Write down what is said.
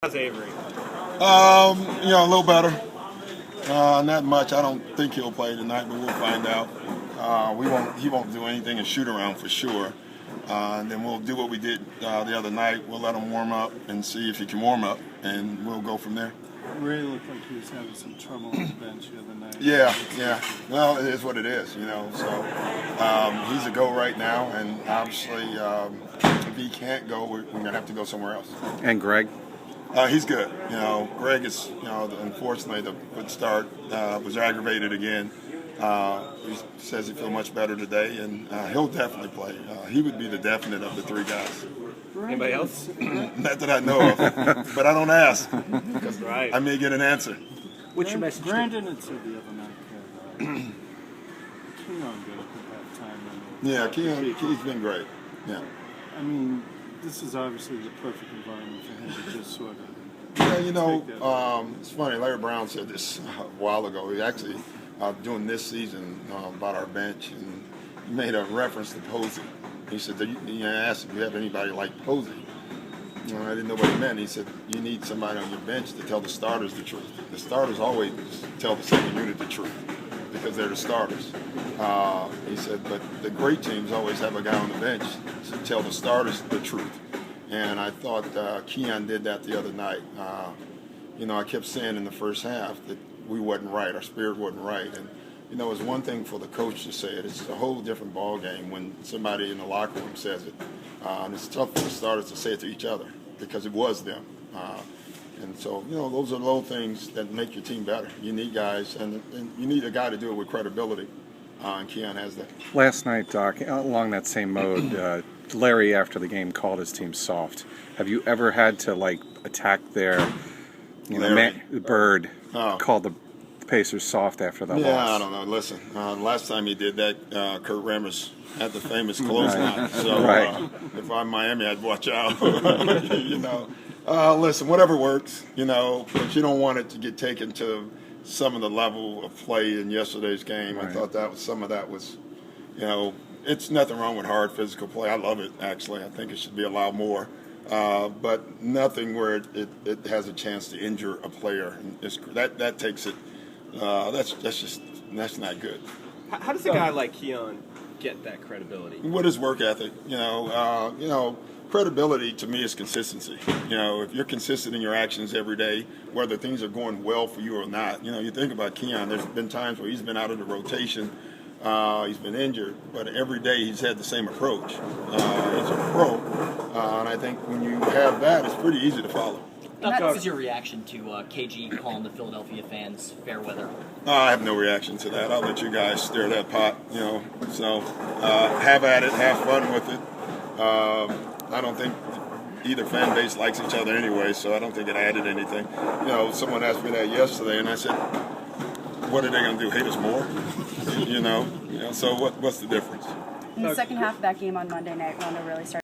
How's Avery? A little better. Not much. I don't think he'll play tonight, but we'll find out. He won't do anything in shoot around for sure. And then we'll do what we did the other night. We'll let him warm up and see if he can warm up, and we'll go from there. Ray looked like he was having some trouble on the bench the other night. Yeah. Well, it is what it is, So he's a go right now, and obviously if he can't go, we're going to have to go somewhere else. And Greg? He's good. Greg is, unfortunately, the good start was aggravated again. He says he feels much better today, and he'll definitely play. He would be the definite of the three guys. Anybody else? Not that I know of, but I don't ask because Right. I may get an answer. What's your message? Brandon had said the other night that Keon did a good time. Yeah, Key's been great. Yeah. I mean, this is obviously the perfect environment for him to just sort of. Yeah, it's funny. Larry Brown said this a while ago. He actually, doing this season about our bench, and he made a reference to Posey. He said, he asked if you have anybody like Posey. I didn't know what he meant. He said, you need somebody on your bench to tell the starters the truth. The starters always tell the second unit the truth because they're the starters. He said, but the great teams always have a guy on the bench to tell the starters the truth. And I thought Keon did that the other night. I kept saying in the first half that we wasn't right, our spirit wasn't right. And, it's one thing for the coach to say it. It's a whole different ball game when somebody in the locker room says it. And it's tough for the starters to say it to each other because it was them. And so, those are little things that make your team better. You need guys, and you need a guy to do it with credibility. And Keon has that. Last night, Doc, along that same mode, Larry, after the game, called his team soft. Have you ever had to, attack their, Bird called the Pacers soft after that loss? Yeah, I don't know. Listen, last time he did that, Kurt Rambis had the famous clothesline. So if I'm Miami, I'd watch out. Listen, whatever works, but you don't want it to get taken to some of the level of play in yesterday's game. Right. I thought some of that was, it's nothing wrong with hard physical play. I love it, actually. I think it should be allowed more. But nothing where it has a chance to injure a player. That takes it. That's not good. How does a guy like Keon get that credibility? What is work ethic? Credibility to me is consistency. If you're consistent in your actions every day, whether things are going well for you or not. You think about Keon. There's been times where he's been out of the rotation. He's been injured, but every day he's had the same approach. He's a pro, and I think when you have that, it's pretty easy to follow. What was your reaction to KG calling the Philadelphia fans fair weather? I have no reaction to that. I'll let you guys stir that pot, So have at it, have fun with it. I don't think either fan base likes each other anyway, so I don't think it added anything. Someone asked me that yesterday, and I said, what are they going to do, hate us more? So what's the difference? In the second half of that game on Monday night, Rondo really started